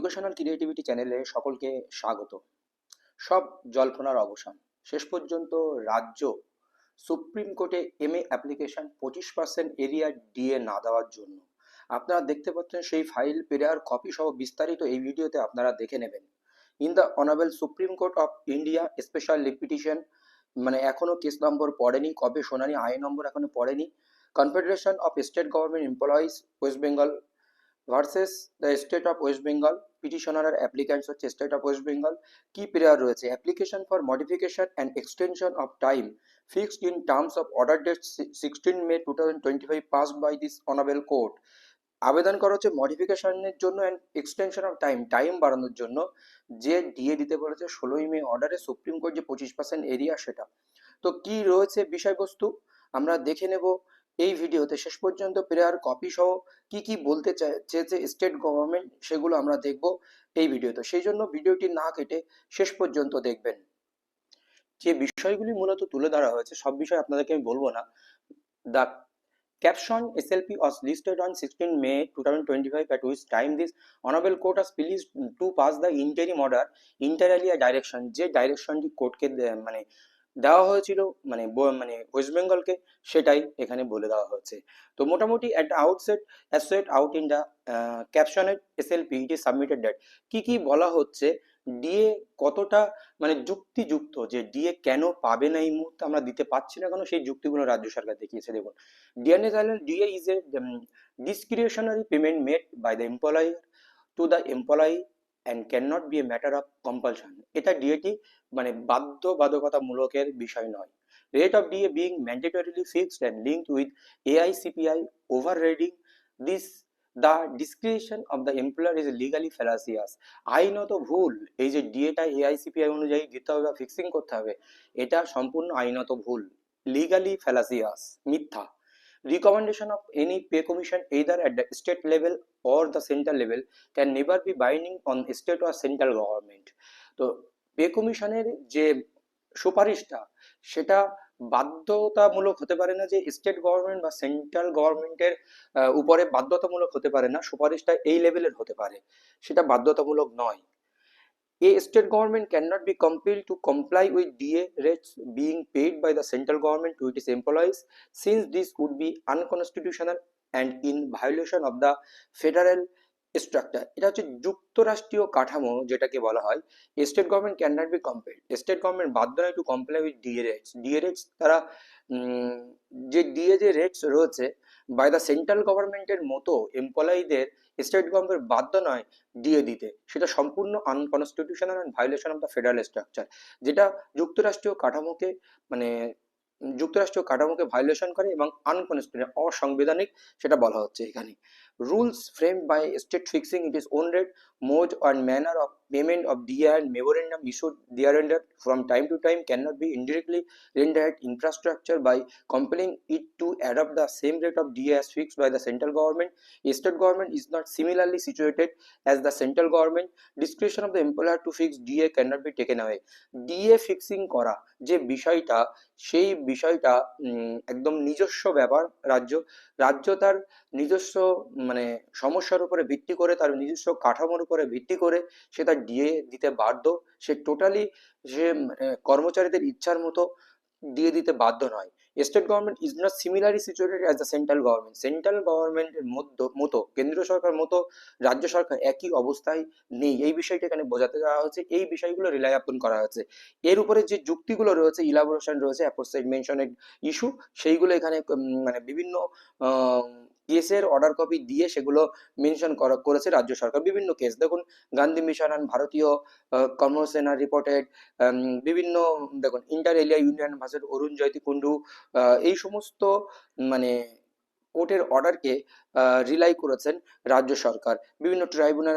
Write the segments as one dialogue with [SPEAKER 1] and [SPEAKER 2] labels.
[SPEAKER 1] Educational creativity চ্যানেলে সকলকে স্বাগত। সব জল্পনার অবসান, শেষ পর্যন্ত রাজ্য সুপ্রিম কোর্টে এমএ অ্যাপ্লিকেশন 25% এরিয়া ডিএ না দেওয়ার জন্য। আপনারা দেখতে পাচ্ছেন সেই ফাইল পেরার কপি সহ বিস্তারিত এই ভিডিওতে আপনারা দেখে নেবেন। In the honourable supreme court of India special leave petition, মানে এখনো কেস নম্বর পড়েনি, কবে শুনানি, আই নম্বর এখনো পড়েনি। Confederation of state government employees West Bengal versus the state of West Bengal. Petitioner আর অ্যাপ্লিক্যান্টস হচ্ছে স্টেট অফ ওয়েস্ট বেঙ্গল। কি প্রেয়ার রয়েছে? Application for modification and extension of time fixed in terms of order date 16 May 2025 passed by this honorable court. আবেদন করা হচ্ছে মডিফিকেশনের জন্য and extension of time বাড়ানোর জন্য। যে ডিএ দিতে বলেছে 16 মে অর্ডারে সুপ্রিম কোর্ট, যে 25% এরিয়া, সেটা। তো কি রয়েছে বিষয়বস্তু আমরা দেখে নেব এই ভিডিওতে। শেষ পর্যন্ত প্রেয়ার কপি সহ কি কি বলতে চেয়েছে স্টেট গভর্নমেন্ট সেগুলো আমরা দেখব এই ভিডিওতে। সেই জন্য ভিডিওটি না কেটে শেষ পর্যন্ত দেখবেন। যে বিষয়গুলি মূলত তুলে ধরা হয়েছে সব বিষয় আপনাদেরকে আমি বলবো না। The caption SLP was listed on 16 May 2025, at which time this honorable court has pleased to pass the interim order inter alia direction, যে ডাইরেকশনটি কোর্টকে মানে দেওয়া হয়েছিল, মানে ওয়েস্ট বেঙ্গলকে, সেটাই এখানে বলে দেওয়া হয়েছে। তো মোটামুটি at the outset as set out in the captioned SLP it is submitted that কি বলা হচ্ছে, ডিএ কতটা মানে যুক্তিযুক্ত, যে ডিএ কেন পাবে না এই মুহূর্তে আমরা দিতে পারছি না কেন, সেই যুক্তিগুলো রাজ্য সরকার দেখিয়েছে। দেখুন, DA is a discretionary payment made by the employer to the employee and cannot be a matter of compulsion. এটা ডিএটি মানে বাধ্যবাধকতামূলকের বিষয় নয়। Rate of DA being mandatorily fixed and linked with AICPI overriding this, the discretion of the employer is legally fallacious. আইনত ভুল। এই যে ডিএটা AICPI অনুযায়ী দিতে হবে বা ফিক্সিং করতে হবে, এটা সম্পূর্ণ আইনত ভুল, লিগালি ফ্যালাসিয়াস, মিথ্যা। Recommendation of any pay commission either at the state level or the central level can never be binding on state or central government. তো পে কমিশনের যে সুপারিশটা, সেটা বাধ্যতামূলক হতে পারে না, যে স্টেট গভর্নমেন্ট বা সেন্ট্রাল গভর্নমেন্টের উপরে বাধ্যতামূলক হতে পারে না। সুপারিশটা এই লেভেলের হতে পারে, সেটা বাধ্যতামূলক নয়। A state government cannot be compelled to comply with DA rates being paid by the central government to its employees, since this would be unconstitutional and in violation of the federal structure. এটা হচ্ছে যুক্তরাষ্ট্রীয় কাঠামো, যেটাকে বলা হয় state government can not be compelled. State government বাধ্য নয় to comply with DA rates. DA rates তারা যে ডিএ যে রেটস রয়েছে বাই দ্য সেন্ট্রাল গভর্নমেন্টের মতো এমপ্লয়ীদের স্টেট গভর্নমেন্ট বাধ্য নয় ডিএ দিতে, সেটা সম্পূর্ণ unconstitutional and violation of the federal structure, যেটা যুক্তরাষ্ট্রীয় কাঠামোকে মানে যুক্তরাষ্ট্রীয় কাঠামোকে ভায়োলেশন করে এবং আনকনস্টিটিউশনাল, অসাংবিধানিক, সেটা বলা হচ্ছে এখানে। Rules framed by state fixing it is own rate, mode and manner of payment of DA and memorandum issued thereunder from time to time cannot be indirectly rendered infrastructure by compelling it to adopt the same rate of DA as fixed by the central government. A state government is not similarly situated as the central government. Discretion of the employer to fix DA cannot be taken away. DA fixing করা যে বিষয়টা, সেই বিষয়টা একদম নিজস্ব ব্যাপার। রাজ্য তার নিজস্ব মানে সমস্যার উপরে ভিত্তি করে, তার নিজস্ব কাঠামোর উপরে ভিত্তি করে সে তার ডিএ দিতে বাধ্য। সে টোটালি সে কর্মচারীদের ইচ্ছার মতো দিয়ে দিতে বাধ্য নয়। State government is not similarly situated as the central government. Central গভর্নমেন্টের মতো কেন্দ্রীয় সরকার মতো রাজ্য সরকার একই অবস্থায় নেই, এই বিষয়টা এখানে বোঝাতে দেওয়া হচ্ছে। এই বিষয়গুলো রিলাই আপন করা হয়েছে। এর উপরে যে যুক্তিগুলো রয়েছে, ইলাবোরেশন রয়েছে, অ্যাফোরসাইড মেনশনের ইস্যু, সেইগুলো এখানে মানে বিভিন্ন কেসের অর্ডার কপি দিয়ে সেগুলো মেনশন করেছে রাজ্য সরকার। বিভিন্ন কেস দেখুন, গান্ধী মিশন অ্যান্ড ভারতীয় কর্মসেনা রিপোর্টেড, বিভিন্ন দেখুন ইন্টার এরিয়া ইউনিয়ন ভার্সেস অরুণ জয়তী কুন্ডু, এই সমস্ত মানে কোর্টের অর্ডারকে রিলাই করেছেন রাজ্য সরকার। বিভিন্ন ট্রাইব্যুনাল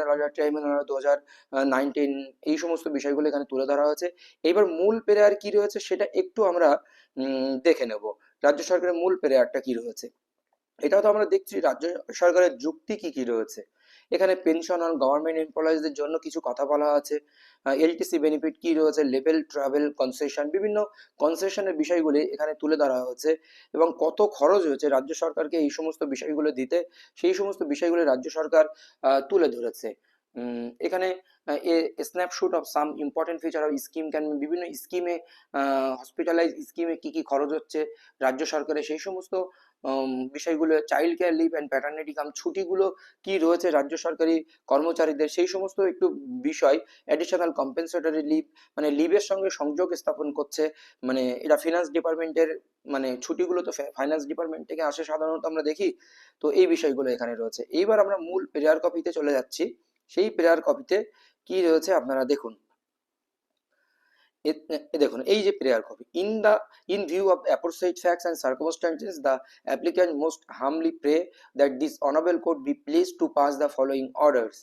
[SPEAKER 1] 2019, এই সমস্ত বিষয়গুলো এখানে তুলে ধরা হয়েছে। এবার মূল প্রেয়ার কি রয়েছে সেটা একটু আমরা দেখে নেব। রাজ্য সরকারের মূল প্রেয়ারটা কি রয়েছে, এটাও তো আমরা দেখছি রাজ্য সরকারের যুক্তি কি রয়েছে। এখানে পেনশন অন গভর্নমেন্ট এমপ্লয়িজদের জন্য কিছু কথা বলা আছে। এলটিসি বেনিফিট কি রয়েছে, লেভেল ট্রাভেল কনসেশন, বিভিন্ন কনসেশনের বিষয়গুলি এখানে তুলে ধরা হয়েছে এবং কত খরচ হয়েছে রাজ্য সরকারকে এই সমস্ত বিষয়গুলো দিতে, সেই সমস্ত বিষয়গুলো রাজ্য সরকার তুলে ধরেছে। এখানে a snapshot of some important feature of scheme can, বিভিন্ন স্কিমে, হসপিটালাইজ স্কিমে কি কি খরচ হচ্ছে রাজ্য সরকারের সেই সমস্ত বিষয়গুলো, child care leave and paternity কাম ছুটিগুলো কি রয়েছে রাজ্য সরকারি কর্মচারীদের সেই সমস্ত একটু বিষয়। অ্যাডিশনাল কম্পেনসেটরি লিভ, মানে লিভের সঙ্গে সংযোগ স্থাপন করছে, মানে এটা ফিনান্স ডিপার্টমেন্টের, মানে ছুটিগুলো তো ফাইন্যান্স ডিপার্টমেন্ট থেকে আসে সাধারণত আমরা দেখি। তো এই বিষয়গুলো এখানে রয়েছে। এইবার আমরা মূল প্রেয়ার কপিতে চলে যাচ্ছি। সেই প্রেয়ার কপিতে কি রয়েছে আপনারা দেখুন। দেখুন এই যে prayer copy, in view of aforesaid facts and circumstances the applicant most humbly pray that this honourable court be pleased to pass the following orders: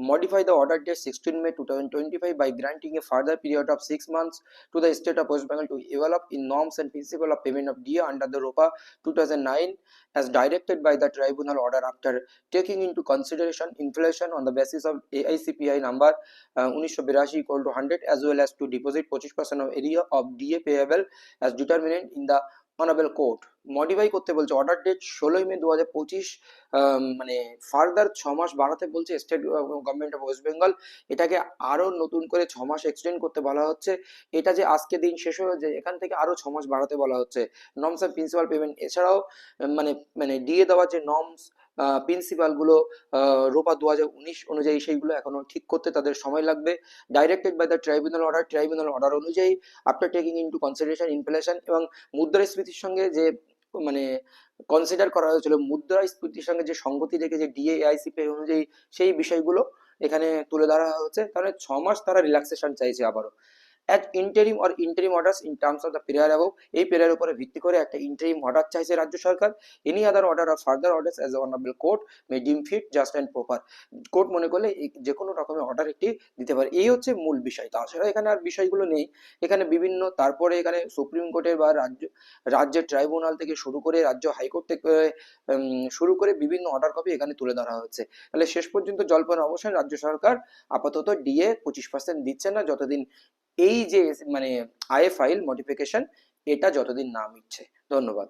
[SPEAKER 1] modify the order date 16 May 2025 by granting a further period of 6 months to the state of West Bengal to develop in norms and principle of payment of DA under the ROPA 2009 as directed by the tribunal order after taking into consideration inflation on the basis of AICPI number 1982 equal to 100 as well as to deposit 25% of area of DA payable as determined in the honourable court. Modify করতে বলছে order date 16 মে 2025, মানে further 6 মাস বাড়াতে বলছে state government of West Bengal. এটাকে আরো নতুন করে 6 মাস extend করতে বলা হচ্ছে। এটা যে আজকে দিন শেষ হয়ে যায়, এখান থেকে আরো 6 মাস বাড়াতে বলা হচ্ছে। নর্মস অ্যান্ড প্রিন্সিপাল পেমেন্ট, এছাড়াও মানে মানে দিয়ে দেওয়ার যে নর্মস প্রিন্সিপাল গুলো রোপা 2019 অনুযায়ী সেইগুলো এখনো ঠিক করতে তাদের সময় লাগবে। Directed by the tribunal order অনুযায়ী after taking into consideration inflation, এবং মুদ্রাস্ফীতির সঙ্গে যে মানে কনসিডার করা হয়েছিল, মুদ্রাস্ফীতির সঙ্গে যে সঙ্গতি রেখে যে ডিএআইসিপি অনুযায়ী সেই বিষয়গুলো এখানে তুলে ধরা হচ্ছে। তাহলে 6 মাস তারা রিল্যাক্সেশন চাইছে আবারও। At interim or interim orders in terms of the Periyar above, এই পেরিয়ার উপরে ভিত্তি করে একটা ইন্টারিম অর্ডার চাইছে রাজ্য সরকার। Any other order or further orders as honourable court may deem fit just and proper, court মনে করলে যে কোনো রকমের অর্ডার একটি দিতে পারে। এই হচ্ছে মূল বিষয়, তাছাড়া এখানে আর বিষয়গুলো নেই। এখানে বিভিন্ন, তারপরে এখানে সুপ্রিম কোর্টের বা রাজ্যের ট্রাইব্যুনাল থেকে শুরু করে রাজ্য হাইকোর্ট থেকে শুরু করে বিভিন্ন অর্ডার কপি এখানে তুলে ধরা হচ্ছে। তাহলে শেষ পর্যন্ত জল্পনা অবসান, রাজ্য সরকার আপাতত ডিএ 25% দিচ্ছে না যতদিন এই যে মানে আইএ ফাইল মডিফিকেশন এটা যতদিন না মিটছে। ধন্যবাদ।